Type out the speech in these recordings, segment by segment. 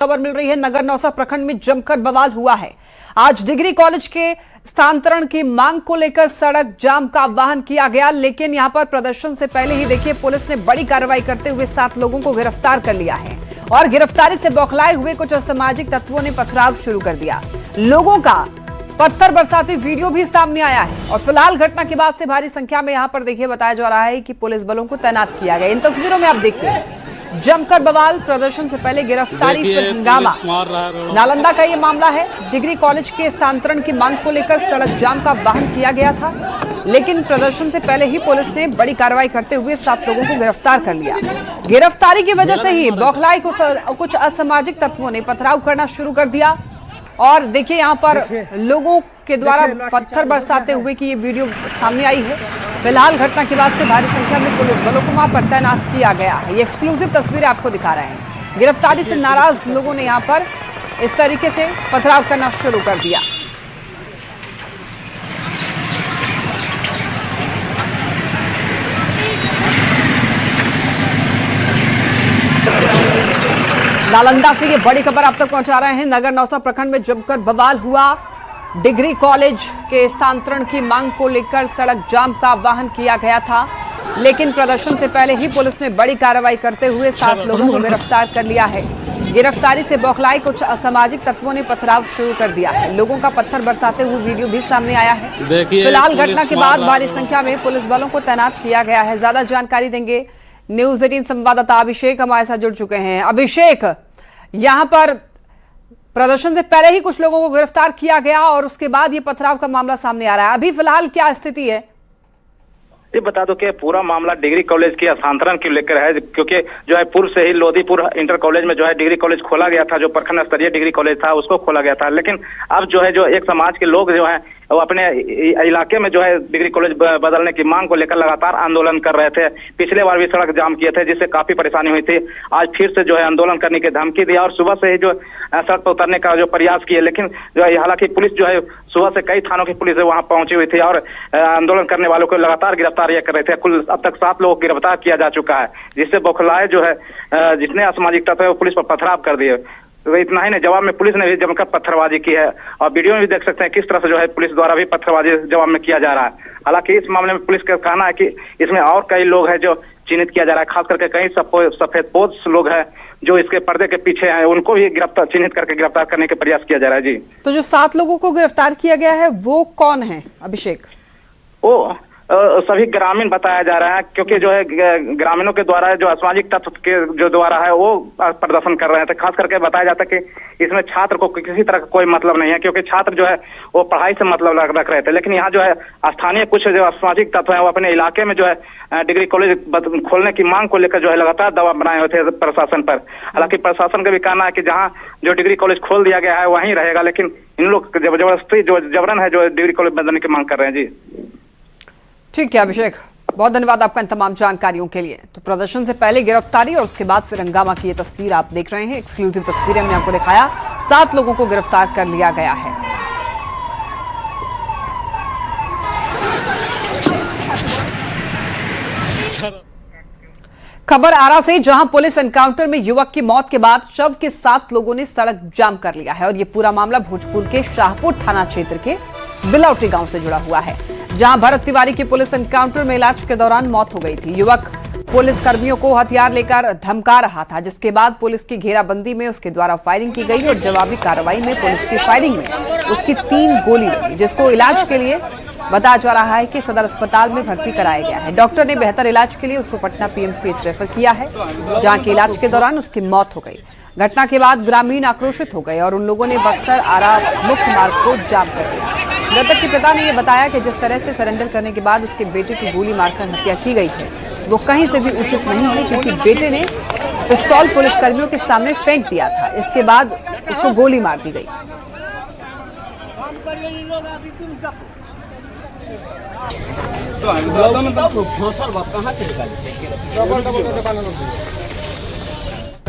खबर मिल रही है। नगर नौसा प्रखंड में जमकर बवाल हुआ है। आज डिग्री कॉलेज के स्थानांतरण की मांग को लेकर सड़क जाम का आह्वान किया गया, लेकिन यहां पर प्रदर्शन से पहले ही देखिए पुलिस ने बड़ी कार्रवाई करते हुए 7 लोगों को गिरफ्तार कर लिया है और गिरफ्तारी से बौखलाए हुए कुछ असामाजिक तत्वों ने पथराव शुरू कर दिया। लोगों का पत्थर बरसाती वीडियो भी सामने आया है और फिलहाल घटना के बाद से भारी संख्या में यहां पर देखिए बताया जा रहा है कि पुलिस बलों को तैनात किया गया। इन तस्वीरों में आप देखिए जमकर बवाल, प्रदर्शन से पहले गिरफ्तारी फिर हंगामा। नालंदा का ये मामला है। डिग्री कॉलेज के स्थानांतरण की मांग को लेकर सड़क जाम का आह्वान किया गया था, लेकिन प्रदर्शन से पहले ही पुलिस ने बड़ी कार्रवाई करते हुए 7 लोगों को गिरफ्तार कर लिया। गिरफ्तारी की वजह से ही बौखलाए कुछ असामाजिक तत्वों ने पथराव करना शुरू कर दिया और देखिए यहाँ पर लोगों के द्वारा पत्थर बरसाते हुए की ये वीडियो सामने आई है। फिलहाल घटना के बाद से भारी संख्या में पुलिस बलों को वहां पर तैनात किया गया है। ये एक्सक्लूसिव तस्वीरें आपको दिखा रहे हैं। गिरफ्तारी से नाराज लोगों ने यहाँ पर इस तरीके से पथराव करना शुरू कर दिया। नालंदा से ये बड़ी खबर आप तक पहुंचा रहे हैं। नगर नौसा प्रखंड में जमकर बवाल हुआ। डिग्री कॉलेज के स्थानांतरण की मांग को लेकर सड़क जाम का आह्वान किया गया था, लेकिन प्रदर्शन से पहले ही पुलिस ने बड़ी कार्रवाई करते हुए 7 लोगों को गिरफ्तार कर लिया है। गिरफ्तारी से बौखलाए कुछ असामाजिक तत्वों ने पथराव शुरू कर दिया है। लोगों का पत्थर बरसाते हुए वीडियो भी सामने आया है। फिलहाल घटना के बाद भारी संख्या में पुलिस बलों को तैनात किया गया है। ज्यादा जानकारी देंगे न्यूज़ 18 संवाददाता अभिषेक हमारे साथ जुड़ चुके हैं। अभिषेक, यहाँ पर प्रदर्शन से पहले ही कुछ लोगों को गिरफ्तार किया गया और उसके बाद ये पथराव का मामला सामने आ रहा है। अभी फिलहाल क्या स्थिति है? ये बता दो कि पूरा मामला डिग्री कॉलेज के स्थानांतरण को लेकर है, क्योंकि जो है पूर्व से ही लोधीपुर इंटर कॉलेज में जो है डिग्री कॉलेज खोला गया था, जो प्रखंड स्तरीय डिग्री कॉलेज था उसको खोला गया था। लेकिन अब जो है जो एक समाज के लोग जो है वो अपने इलाके में जो है डिग्री कॉलेज बदलने की मांग को लेकर लगातार आंदोलन कर रहे थे। पिछले बार भी सड़क जाम किए थे, जिससे काफी परेशानी हुई थी। आज फिर से जो है आंदोलन करने की धमकी दी और सुबह से ही जो सड़क पर उतरने का जो प्रयास किए, लेकिन जो है हालांकि पुलिस जो है सुबह से कई थानों की पुलिस वहां पहुंची हुई थी और आंदोलन करने वालों को लगातार गिरफ्तार कर रहे थे। कुल अब तक 7 लोगों को गिरफ्तार किया जा चुका है, जिससे बौखलाए जो है जितने असामाजिक तत्व है वो पुलिस पर पथराव कर दिए। तो इतना ही नहीं, जवाब में पुलिस ने भी जमकर पत्थरबाजी की है और वीडियो में भी देख सकते हैं किस तरह से जो है पुलिस द्वारा भी पत्थरबाजी जवाब में किया जा रहा है। हालांकि इस मामले में पुलिस का कहना है कि इसमें और कई लोग हैं जो चिन्हित किया जा रहा है, खास करके कई सफेदपोश लोग हैं जो इसके पर्दे के पीछे हैं, उनको भी चिन्हित करके गिरफ्तार करने का प्रयास किया जा रहा है। जी, तो जो 7 लोगों को गिरफ्तार किया गया है वो कौन है अभिषेक? वो सभी ग्रामीण बताया जा रहा है, क्योंकि जो है ग्रामीणों के द्वारा जो असामाजिक तत्व के जो द्वारा है वो प्रदर्शन कर रहे थे। खास करके बताया जाता है कि इसमें छात्र को किसी तरह का कोई मतलब नहीं है, क्योंकि छात्र जो है वो पढ़ाई से मतलब रख रहे थे। लेकिन यहाँ जो है स्थानीय कुछ जो असामाजिक तत्व है वो अपने इलाके में जो है डिग्री कॉलेज खोलने की मांग को लेकर जो है लगातार दबाव बनाए हुए थे प्रशासन पर। हालांकि प्रशासन का भी कहना है कि जहाँ जो डिग्री कॉलेज खोल दिया गया है वहीं रहेगा, लेकिन इन लोग जबरदस्ती जो जबरन है जो डिग्री कॉलेज बदलने की मांग कर रहे हैं। जी ठीक है अभिषेक, बहुत धन्यवाद आपका इन तमाम जानकारियों के लिए। तो प्रदर्शन से पहले गिरफ्तारी और उसके बाद फिर हंगामा की ये तस्वीर आप देख रहे हैं। एक्सक्लूसिव तस्वीरें हमने आपको दिखाया। 7 लोगों को गिरफ्तार कर लिया गया है। खबर आरा से, जहां पुलिस एनकाउंटर में युवक की मौत के बाद शव के 7 लोगों ने सड़क जाम कर लिया है और ये पूरा मामला भोजपुर के शाहपुर थाना क्षेत्र के बिलौटी गांव से जुड़ा हुआ है, जहां भरत तिवारी की पुलिस एनकाउंटर में इलाज के दौरान मौत हो गई थी। युवक पुलिस कर्मियों को हथियार लेकर धमका रहा था, जिसके बाद पुलिस की घेराबंदी में उसके द्वारा फायरिंग की गई और जवाबी कार्रवाई में पुलिस की फायरिंग में उसकी 3 गोली लगी, जिसको इलाज के लिए बताया जा रहा है कि सदर अस्पताल में भर्ती कराया गया है। डॉक्टर ने बेहतर इलाज के लिए उसको पटना पीएमसीएच रेफर किया है, जहां के इलाज के दौरान उसकी मौत हो गई। घटना के बाद ग्रामीण आक्रोशित हो गए और उन लोगों ने बक्सर आरा मुख्य मार्ग को जाम कर दिया। मृतक के पिता ने यह बताया कि जिस तरह से सरेंडर करने के बाद उसके बेटे की गोली मारकर हत्या की गई है वो कहीं से भी उचित नहीं है, क्योंकि बेटे ने पिस्तौल पुलिसकर्मियों के सामने फेंक दिया था। इसके बाद उसको गोली मार दी गई।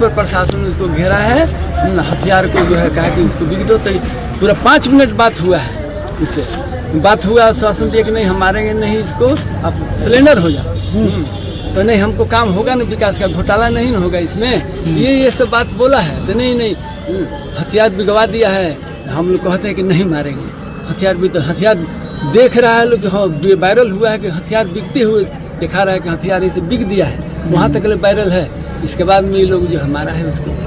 प्रशासन ने इसको घेरा है, हथियार को जो है कहा कि इसको बिक दो। तो पूरा 5 मिनट बात हुआ है, इससे बात हुआ, शासन दिया कि नहीं हम मारेंगे नहीं इसको, आप सिलेंडर हो जाओ। तो नहीं हमको काम होगा ना, विकास का घोटाला नहीं ना होगा इसमें, ये सब बात बोला है। तो नहीं हथियार बिगवा दिया है, हम लोग कहते हैं कि नहीं मारेंगे हथियार भी, तो हथियार देख रहा है लोग, हाँ वायरल हुआ है कि हथियार बिकते हुए दिखा रहा है कि हथियार इसे बिक दिया है, वहाँ तक वायरल है। इसके बाद में ये लोग जो हमारा है उसको।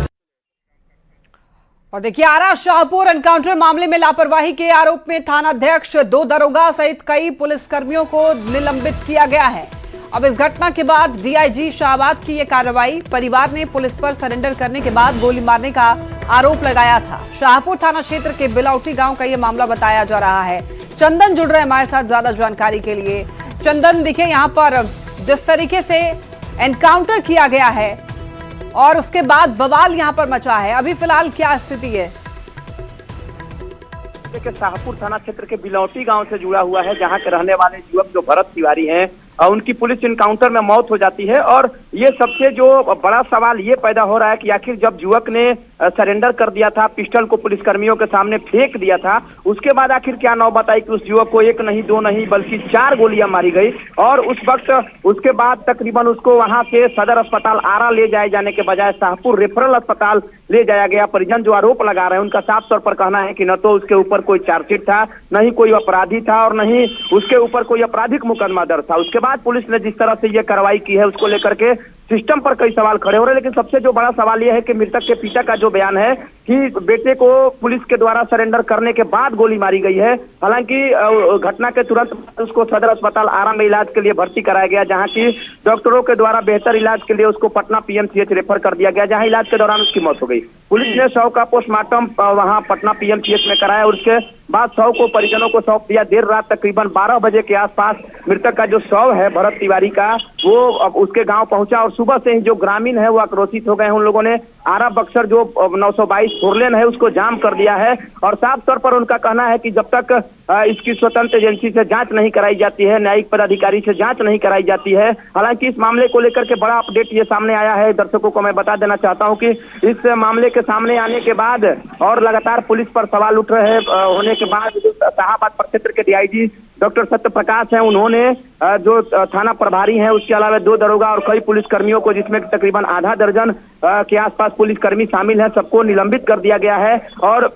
और देखिए आरा शाहपुर एनकाउंटर मामले में लापरवाही के आरोप में थानाध्यक्ष, 2 दरोगा सहित कई पुलिसकर्मियों को निलंबित किया गया है। अब इस घटना के बाद डीआईजी शाहबाद की यह कार्रवाई। परिवार ने पुलिस पर सरेंडर करने के बाद गोली मारने का आरोप लगाया था। शाहपुर थाना क्षेत्र के बिलौटी गांव का यह मामला बताया जा रहा है। चंदन जुड़ रहे हैं हमारे साथ ज्यादा जानकारी के लिए। चंदन, देखिए यहाँ पर जिस तरीके से एनकाउंटर किया गया है और उसके बाद बवाल यहाँ पर मचा है, अभी फिलहाल क्या स्थिति है? शाहपुर थाना क्षेत्र के बिलौटी गांव से जुड़ा हुआ है, जहां के रहने वाले युवक जो भरत तिवारी हैं, उनकी पुलिस इनकाउंटर में मौत हो जाती है। और ये सबसे जो बड़ा सवाल ये पैदा हो रहा है कि आखिर जब युवक ने सरेंडर कर दिया था, पिस्टल को पुलिसकर्मियों के सामने फेंक दिया था, उसके बाद आखिर क्या नौबत आई कि उस युवक को 1 नहीं 2 नहीं बल्कि 4 गोलियां मारी गई। और उस वक्त उसके बाद तकरीबन उसको वहां से सदर अस्पताल आरा ले जाए जाने के बजाय शाहपुर रेफरल अस्पताल ले जाया गया। परिजन जो आरोप लगा रहे हैं उनका साफ तौर पर कहना है कि न तो उसके ऊपर कोई चार्जशीट था, न ही कोई अपराधी था और न ही उसके ऊपर कोई आपराधिक मुकदमा दर्ज था। उसके बाद पुलिस ने जिस तरह से ये कार्रवाई की है उसको लेकर के सिस्टम पर कई सवाल खड़े हो रहे हैं। लेकिन सबसे जो बड़ा सवाल यह है कि मृतक के पिता का जो बयान है कि बेटे को पुलिस के द्वारा सरेंडर करने के बाद गोली मारी गई है। हालांकि घटना के तुरंत बाद उसको सदर अस्पताल आरा में इलाज के लिए भर्ती कराया गया, जहां की डॉक्टरों के द्वारा बेहतर इलाज के लिए उसको पटना पीएमसीएच रेफर कर दिया गया, जहां इलाज के दौरान उसकी मौत हो गई। पुलिस ने शव का पोस्टमार्टम वहां पटना पीएमसीएच में कराया और उसके बाद शव को परिजनों को सौंप दिया। देर रात तकरीबन 12 बजे के आसपास मृतक का जो शव है भरत तिवारी का, वो अब उसके गांव पहुंचा और सुबह से ही जो ग्रामीण है वो आक्रोशित हो गए हैं। उन लोगों ने आरा बक्सर जो 922 फोरलेन है उसको जाम कर दिया है और साफ तौर पर उनका कहना है कि जब तक इसकी स्वतंत्र एजेंसी से जांच नहीं कराई जाती है, न्यायिक पदाधिकारी से जांच नहीं कराई जाती है। हालांकि इस मामले को लेकर के बड़ा अपडेट ये सामने आया है। दर्शकों को मैं बता देना चाहता हूं कि इस मामले के सामने आने के बाद और लगातार पुलिस पर सवाल उठ रहे होने के बाद जो शाहबाद प्रक्षेत्र के डीआईजी डॉक्टर सत्य प्रकाश हैं, उन्होंने जो थाना प्रभारी हैं उसके अलावा 2 दरोगा और कई पुलिसकर्मियों को, जिसमें तकरीबन आधा दर्जन के आसपास पुलिसकर्मी शामिल हैं, सबको निलंबित कर दिया गया है और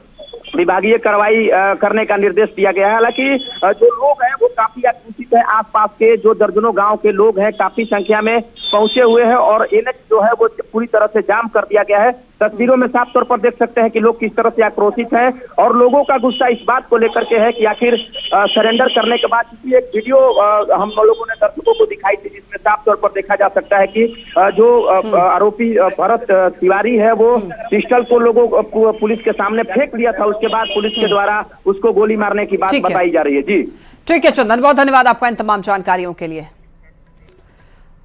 विभागीय कार्रवाई करने का निर्देश दिया गया है। हालांकि जो लोग हैं वो काफी आक्रोशित है। आसपास के जो दर्जनों गांव के लोग हैं काफी संख्या में पहुंचे हुए हैं और एनएच जो है वो पूरी तरह से जाम कर दिया गया है। तस्वीरों में साफ तौर पर देख सकते हैं कि लोग किस तरह से आक्रोशित हैं और लोगों का गुस्सा इस बात को लेकर के है कि आखिर सरेंडर करने के बाद एक वीडियो हम लोगों ने दर्शकों को दिखाई थी, जिसमें साफ तौर पर देखा जा सकता है कि जो आरोपी भरत तिवारी है वो पिस्टल को लोगों पुलिस के सामने फेंक दिया था। उसके बाद पुलिस के द्वारा उसको गोली मारने की बात बताई जा रही है। जी ठीक है चंदन, बहुत धन्यवाद आपका इन तमाम जानकारियों के लिए।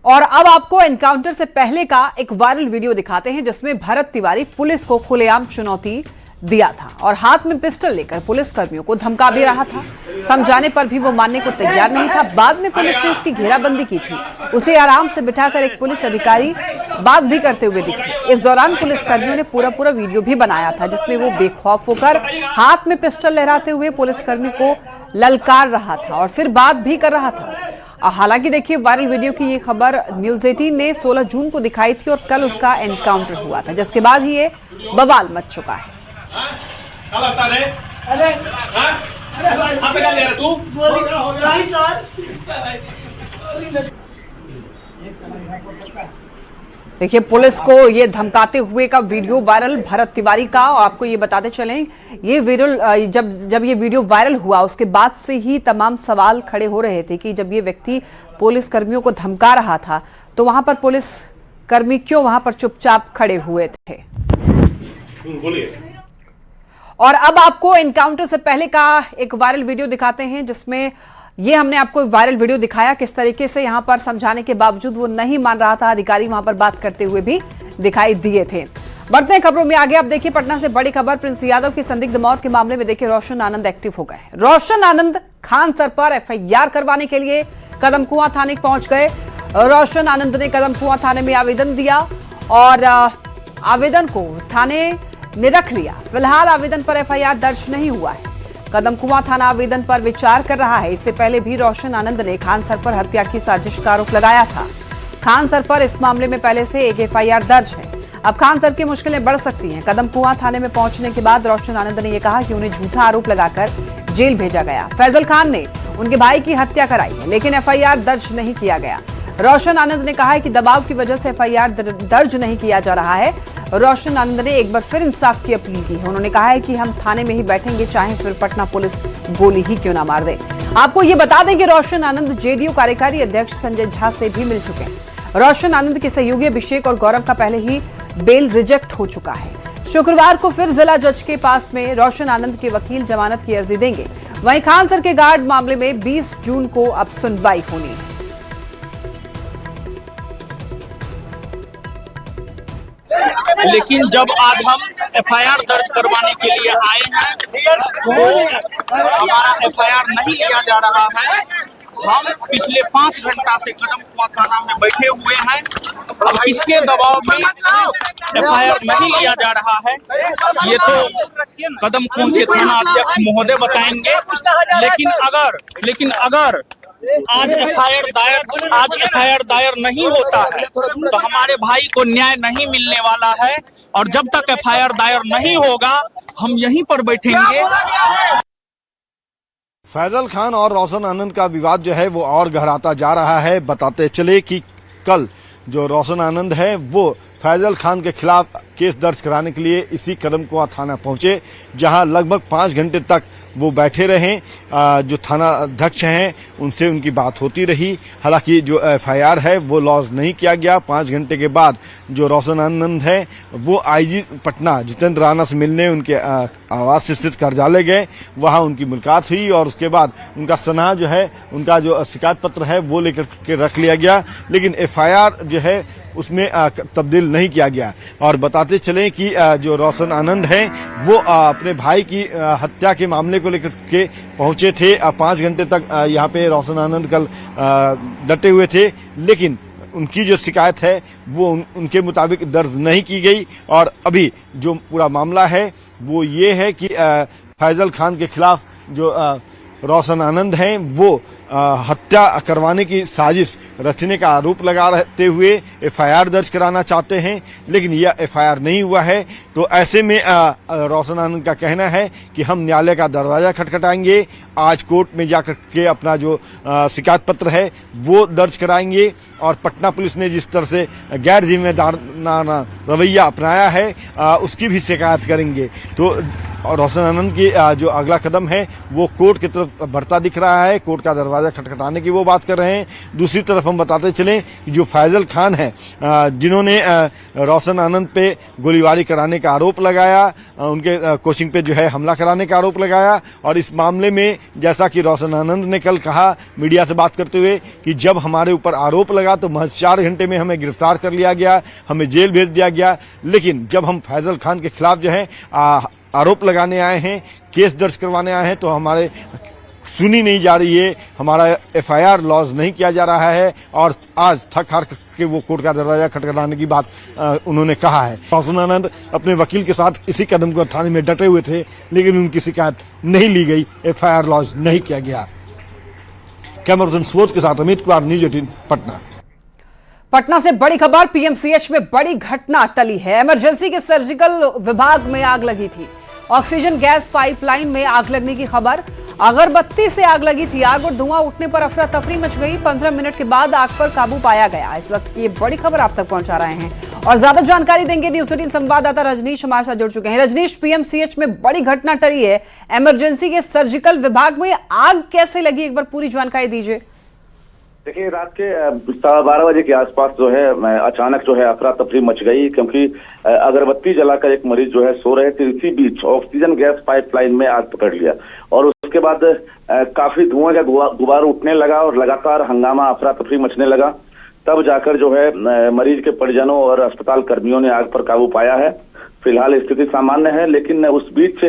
और अब आपको एनकाउंटर से पहले का एक वायरल वीडियो दिखाते हैं जिसमें भरत तिवारी पुलिस को खुलेआम चुनौती दिया था और हाथ में पिस्टल लेकर पुलिस कर्मियों को धमका भी रहा था। समझाने पर भी वो मानने को तैयार नहीं था। बाद में पुलिस ने उसकी घेराबंदी की थी। उसे आराम से बिठाकर एक पुलिस अधिकारी बात भी करते हुए दिखे। इस दौरान पुलिस कर्मियों ने पूरा वीडियो भी बनाया था जिसमें वो बेखौफ होकर हाथ में पिस्टल लहराते हुए पुलिसकर्मी को ललकार रहा था और फिर बात भी कर रहा था। हालांकि देखिए वायरल वीडियो की ये खबर न्यूज़ 18 ने 16 जून को दिखाई थी और कल उसका एनकाउंटर हुआ था, जिसके बाद ही ये बवाल मच चुका है। देखिए पुलिस को ये धमकाते हुए का वीडियो वायरल भरत तिवारी का। और आपको ये बताते चलें ये वायरल जब ये वीडियो वायरल हुआ उसके बाद से ही तमाम सवाल खड़े हो रहे थे कि जब ये व्यक्ति पुलिस कर्मियों को धमका रहा था तो वहां पर पुलिस कर्मी क्यों वहां पर चुपचाप खड़े हुए थे। और अब आपको एनकाउंटर से पहले का एक वायरल वीडियो दिखाते हैं जिसमें ये हमने आपको वायरल वीडियो दिखाया किस तरीके से यहां पर समझाने के बावजूद वो नहीं मान रहा था। अधिकारी वहां पर बात करते हुए भी दिखाई दिए थे। बढ़ते हैं खबरों में आगे। अब देखिए पटना से बड़ी खबर, प्रिंस यादव की संदिग्ध मौत के मामले में देखिए रोशन आनंद एक्टिव हो गए। रोशन आनंद खान सर पर एफआईआर करवाने के लिए कदमकुआं थाने पहुंच गए। रोशन आनंद ने कदमकुआं थाने में आवेदन दिया और आवेदन को थाने ने रख लिया। फिलहाल आवेदन पर एफआईआर दर्ज नहीं हुआ है। कदमकुआं थाना आवेदन पर विचार कर रहा है। इससे पहले भी रोशन आनंद ने खान सर पर हत्या की साजिश का आरोप लगाया था। खान सर पर इस मामले में पहले से एक एफआईआर दर्ज है। अब खान सर की मुश्किलें बढ़ सकती हैं। कदम कुआं थाने में पहुंचने के बाद रोशन आनंद ने यह कहा कि उन्हें झूठा आरोप लगाकर जेल भेजा गया। फैजल खान ने उनके भाई की हत्या कराई है, लेकिन एफआईआर दर्ज नहीं किया गया। रोशन आनंद ने कहा है कि दबाव की वजह से एफआईआर दर्ज नहीं किया जा रहा है। रोशन आनंद ने एक बार फिर इंसाफ की अपील की है। उन्होंने कहा है कि हम थाने में ही बैठेंगे, चाहे फिर पटना पुलिस गोली ही क्यों ना मार दे। आपको ये बता दें कि रोशन आनंद जेडीयू कार्यकारी अध्यक्ष संजय झा से भी मिल चुके हैं। रोशन आनंद के सहयोगी अभिषेक और गौरव का पहले ही बेल रिजेक्ट हो चुका है। शुक्रवार को फिर जिला जज के पास में रोशन आनंद के वकील जमानत की अर्जी देंगे। वहीं खान सर के गार्ड मामले में 20 जून को अब सुनवाई होनी है। लेकिन जब आज हम एफआईआर दर्ज करवाने के लिए आए हैं तो हमारा एफआईआर नहीं लिया जा रहा है। हम पिछले 5 घंटा से कदम कुआं थाना में बैठे हुए हैं। अब किसके दबाव में एफआईआर नहीं लिया जा रहा है ये तो कदम कुआं के थाना अध्यक्ष महोदय बताएंगे। लेकिन अगर आज एफआईआर दायर नहीं होता है तो हमारे भाई को न्याय नहीं मिलने वाला है। और जब तक एफआईआर दायर नहीं होगा हम यहीं पर बैठेंगे। फैजल खान और रोशन आनंद का विवाद जो है वो और गहराता जा रहा है। बताते चले कि कल जो रोशन आनंद है वो फैजल खान के खिलाफ केस दर्ज कराने के लिए इसी कदम कुआं थाना पहुंचे, जहां लगभग 5 घंटे तक वो बैठे रहे। जो थाना अध्यक्ष हैं उनसे उनकी बात होती रही। हालांकि जो एफआईआर है वो लॉन्च नहीं किया गया। 5 घंटे के बाद जो रोशन आनंद है वो आईजी पटना जितेंद्र राणा से मिलने उनके आवास स्थित कार्यालय गए। वहां उनकी मुलाकात हुई और उसके बाद उनका सनहा जो है, उनका जो शिकायत पत्र है वो लेकर के रख लिया गया, लेकिन एफआईआर जो है उसमें तब्दील नहीं किया गया। और बताते चलें कि जो रोशन आनंद हैं वो अपने भाई की हत्या के मामले को लेकर के पहुंचे थे। 5 घंटे तक यहाँ पे रोशन आनंद कल डटे हुए थे, लेकिन उनकी जो शिकायत है वो उनके मुताबिक दर्ज नहीं की गई। और अभी जो पूरा मामला है वो ये है कि फैजल खान के खिलाफ जो रोशन आनंद हैं वो हत्या करवाने की साजिश रचने का आरोप लगाते हुए एफआईआर दर्ज कराना चाहते हैं, लेकिन यह एफआईआर नहीं हुआ है। तो ऐसे में रोशन आनंद का कहना है कि हम न्यायालय का दरवाजा खटखटाएंगे, आज कोर्ट में जाकर के अपना जो शिकायत पत्र है वो दर्ज कराएंगे। और पटना पुलिस ने जिस तरह से गैर जिम्मेदाराना रवैया अपनाया है उसकी भी शिकायत करेंगे। तो और रोशन आनंद की जो अगला कदम है वो कोर्ट की तरफ बढ़ता दिख रहा है। कोर्ट का दरवाजा खटखटाने की वो बात कर रहे हैं। दूसरी तरफ हम बताते चलें कि जो फैजल खान है जिन्होंने रोशन आनंद पे गोलीबारी कराने का आरोप लगाया, उनके कोचिंग पे जो है हमला कराने का आरोप लगाया। और इस मामले में जैसा कि रोशन आनंद ने कल कहा मीडिया से बात करते हुए कि जब हमारे ऊपर आरोप लगा तो महज 4 घंटे में हमें गिरफ्तार कर लिया गया, हमें जेल भेज दिया गया। लेकिन जब हम फैजल खान के खिलाफ जो है आरोप लगाने आए हैं, केस दर्ज करवाने आए हैं तो हमारे सुनी नहीं जा रही है, हमारा एफआईआर लॉन्च नहीं किया जा रहा है। और आज थक हार के वो कोर्ट का दरवाजा खटखटाने की बात उन्होंने कहा है। रोशन आनंद अपने वकील के साथ इसी कदम को थाने में डटे हुए थे, लेकिन उनकी शिकायत नहीं ली गई, एफआईआर लॉन्च नहीं किया गया। कैमरा पर्सन सुबोध के साथ अमित कुमार, न्यूज़ 18 पटना। पटना से बड़ी खबर, पीएमसीएच में बड़ी घटना टली है। इमरजेंसी के सर्जिकल विभाग में आग लगी थी। ऑक्सीजन गैस पाइपलाइन में आग लगने की खबर। अगरबत्ती से आग लगी थी। आग और धुआं उठने पर अफरा तफरी मच गई। 15 मिनट के बाद आग पर काबू पाया गया। इस वक्त की ये बड़ी खबर आप तक पहुंचा रहे हैं और ज्यादा जानकारी देंगे न्यूज़ 18 संवाददाता रजनीश हमारे साथ जुड़ चुके हैं। रजनीश, पीएमसीएच में बड़ी घटना टली है, इमरजेंसी के सर्जिकल विभाग में आग कैसे लगी, एक बार पूरी जानकारी दीजिए। देखिए, रात के 12:15 बजे के आसपास जो है अचानक जो है अफरा तफरी मच गई, क्योंकि अगरबत्ती जलाकर एक मरीज जो है सो रहे थे। इसी बीच ऑक्सीजन गैस पाइपलाइन में आग पकड़ लिया और उसके बाद काफी धुआं का गुबार उठने लगा और लगातार हंगामा अफरा तफरी मचने लगा। तब जाकर जो है मरीज के परिजनों और अस्पताल कर्मियों ने आग पर काबू पाया है। फिलहाल स्थिति सामान्य है, लेकिन उस बीच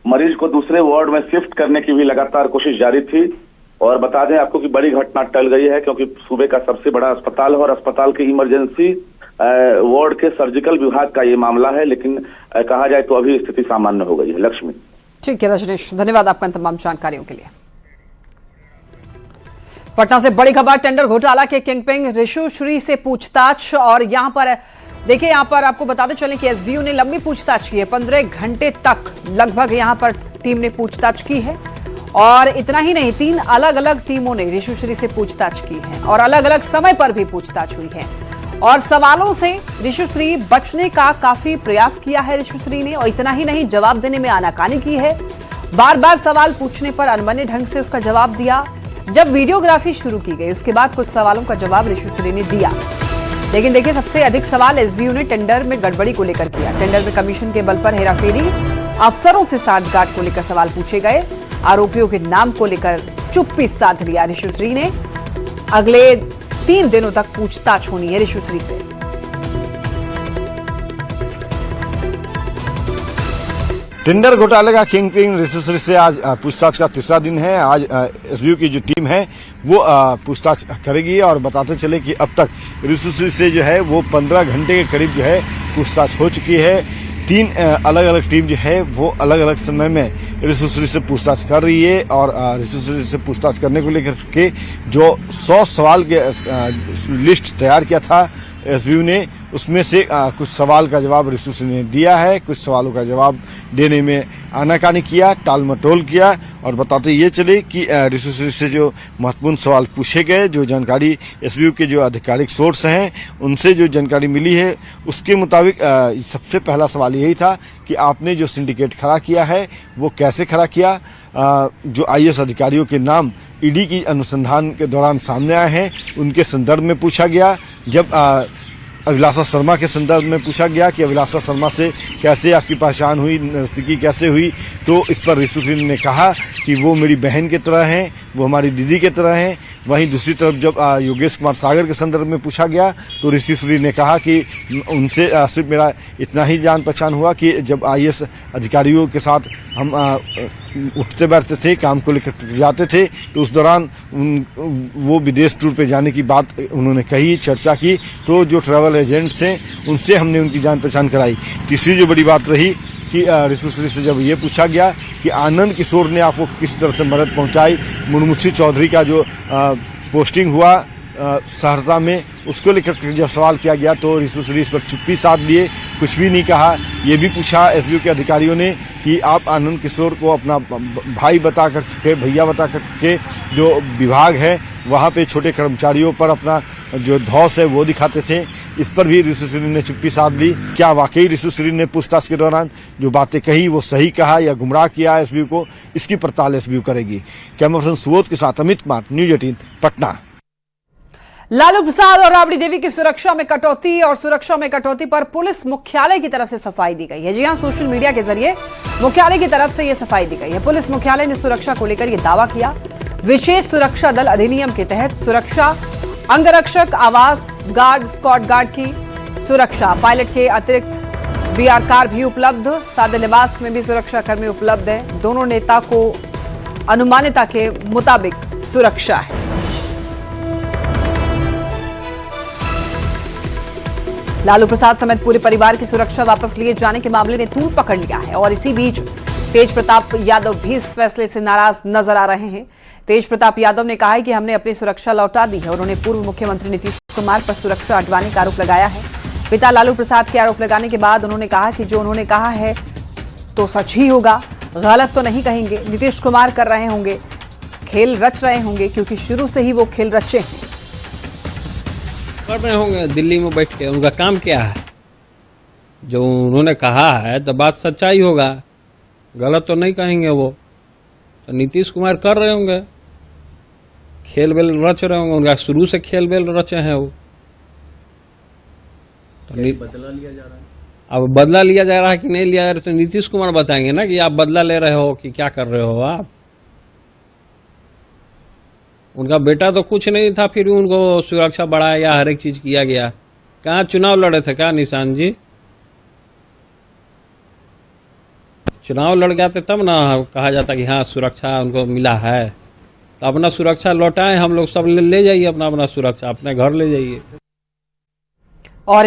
मरीज को दूसरे वार्ड में शिफ्ट करने की भी लगातार कोशिश जारी थी। और बता दें आपको कि बड़ी घटना टल गई है, क्योंकि सूबे का सबसे बड़ा अस्पताल है और अस्पताल के इमरजेंसी वार्ड के सर्जिकल विभाग का ये मामला है। लेकिन कहा जाए तो अभी स्थिति सामान्य हो गई है। लक्ष्मी। ठीक है रजनीश, धन्यवाद आपका तमाम जानकारियों के लिए। पटना से बड़ी खबर, टेंडर घोटाला के किंगपिन ऋषु श्री से पूछताछ। और यहां पर देखिए, यहां पर आपको बताते चलें कि एसबीयू ने लंबी पूछताछ की है। 15 घंटे तक लगभग यहां पर टीम ने पूछताछ की है। और इतना ही नहीं, 3 अलग अलग टीमों ने ऋषु श्री से पूछताछ की है और अलग अलग समय पर भी पूछताछ हुई है। और सवालों से ऋषु श्री बचने का काफी प्रयास किया है ऋषु श्री ने। और इतना ही नहीं, जवाब देने में आनाकानी की है। बार बार सवाल पूछने पर अनबने ढंग से उसका जवाब दिया। जब वीडियोग्राफी शुरू की गई उसके बाद कुछ सवालों का जवाब ऋषु श्री ने दिया। लेकिन देखिए, सबसे अधिक सवाल एसबीयू ने टेंडर में गड़बड़ी को लेकर किया। टेंडर में कमीशन के बल पर हेराफेरी, अफसरों से सांठगांठ को लेकर सवाल पूछे गए। आरोपियों के नाम को लेकर चुप्पी साध लिया ऋषु श्री ने। अगले 3 दिनों तक पूछताछ होनी है ऋषु श्री से। टेंडर घोटाले का किंगपिन ऋषु श्री से आज पूछताछ का तीसरा दिन है। आज एसबीयू की जो टीम है वो पूछताछ करेगी। और बताते चले कि अब तक ऋषु श्री से जो है वो 15 घंटे के करीब जो है पूछताछ हो चुकी है। 3 अलग अलग टीम जो है वो अलग अलग समय में ऋषु श्री से पूछताछ कर रही है। और ऋषु श्री से पूछताछ करने को लेकर के जो 100 सवाल के लिस्ट तैयार किया था एसबीयू ने, उसमें से कुछ सवाल का जवाब ऋषु श्री ने दिया है। कुछ सवालों का जवाब देने में आनाकानी किया, टाल मटोल किया। और बताते ये चले कि ऋषु श्री से जो महत्वपूर्ण सवाल पूछे गए, जो जानकारी एसबीयू के जो आधिकारिक सोर्स हैं उनसे जो जानकारी मिली है, उसके मुताबिक सबसे पहला सवाल यही था कि आपने जो सिंडिकेट खड़ा किया है वो कैसे खड़ा किया। जो आईएएस अधिकारियों के नाम ईडी की अनुसंधान के दौरान सामने आए हैं उनके संदर्भ में पूछा गया। जब अभिलाषा शर्मा के संदर्भ में पूछा गया कि अभिलाषा शर्मा से कैसे आपकी पहचान हुई, नजदीकी कैसे हुई, तो इस पर ऋषु श्री ने कहा कि वो मेरी बहन की तरह हैं, वो हमारी दीदी की तरह हैं। वहीं दूसरी तरफ जब योगेश कुमार सागर के संदर्भ में पूछा गया तो ऋषि श्री ने कहा कि उनसे सिर्फ मेरा इतना ही जान पहचान हुआ कि जब आईएएस अधिकारियों के साथ हम उठते बैठते थे, काम को लेकर जाते थे, तो उस दौरान वो विदेश टूर पे जाने की बात उन्होंने कही, चर्चा की। तो जो ट्रैवल एजेंट्स थे उनसे हमने उनकी जान पहचान कराई। तीसरी जो बड़ी बात रही कि ऋषु श्री से जब ये पूछा गया कि आनंद किशोर ने आपको किस तरह से मदद पहुंचाई, मुनमुशी चौधरी का जो पोस्टिंग हुआ सहरसा में, उसको लेकर जब सवाल किया गया तो ऋषु श्री इस पर चुप्पी साध लिए, कुछ भी नहीं कहा। ये भी पूछा एसबीयू के अधिकारियों ने कि आप आनंद किशोर को अपना भाई बता करके, भैया बता करके जो विभाग है वहाँ पे छोटे कर्मचारियों पर अपना जो धौस है वो दिखाते थे। इस पर भी ऋषु श्री ने चुप्पी साध ली। क्या वाकई ऋषु श्री ने पूछताछ के दौरान जो बातें कही वो सही कहा या गुमराह किया एसबीयू को, इसकी पड़ताल एसबीयू करेगी। कैमरा पर्सन सुबोध के साथ अमित कुमार, न्यूज 18 पटना। लालू प्रसाद और राबड़ी देवी की सुरक्षा में कटौती और सुरक्षा में कटौती पर पुलिस मुख्यालय की तरफ से सफाई दी गई है। जी हां, सोशल मीडिया के जरिए मुख्यालय की तरफ से यह सफाई दी गई है। पुलिस मुख्यालय ने सुरक्षा को लेकर यह दावा किया। विशेष सुरक्षा दल अधिनियम के तहत सुरक्षा, अंगरक्षक, आवास गार्ड, स्क्वाड गार्ड की सुरक्षा, पायलट के अतिरिक्त बीआर कार भी उपलब्ध, सादे लिबास में भी सुरक्षा कर्मी उपलब्ध है। दोनों नेता को अनुमानिता के मुताबिक सुरक्षा है। लालू प्रसाद समेत पूरे परिवार की सुरक्षा वापस लिए जाने के मामले ने तूल पकड़ लिया है। और इसी बीच तेज प्रताप यादव भी इस फैसले से नाराज नजर आ रहे हैं। तेज प्रताप यादव ने कहा है कि हमने अपनी सुरक्षा लौटा दी है। उन्होंने पूर्व मुख्यमंत्री नीतीश कुमार पर सुरक्षा हटवाने का आरोप लगाया है। पिता लालू प्रसाद के आरोप लगाने के बाद उन्होंने कहा कि जो उन्होंने कहा है तो सच ही होगा, गलत तो नहीं कहेंगे। नीतीश कुमार कर रहे होंगे, खेल रच रहे होंगे, क्योंकि शुरू से ही वो खेल रचे हैं। कर रहे होंगे दिल्ली में बैठ के, उनका काम क्या है? जो उन्होंने कहा है तो बात सच्चाई होगा, गलत तो नहीं कहेंगे वो। तो नीतीश कुमार कर रहे होंगे, खेल बेल रच रहे होंगे, उनका शुरू से खेल बेल रचे हैं वो। तो बदला लिया जा रहा है। अब बदला लिया जा रहा है कि नहीं लिया जा रहा है तो नीतीश कुमार बताएंगे ना कि आप बदला ले रहे हो कि क्या कर रहे हो आप। उनका बेटा तो कुछ नहीं था, फिर भी उनको सुरक्षा बढ़ाया गया, हर एक चीज किया गया। कहाँ चुनाव लड़े थे क्या निशान जी? चुनाव लड़ जाते तब ना कहा जाता कि हाँ सुरक्षा उनको मिला है। तो अपना सुरक्षा लौटाएं हम लोग, सब ले जाइए अपना अपना सुरक्षा, अपने घर ले जाइए।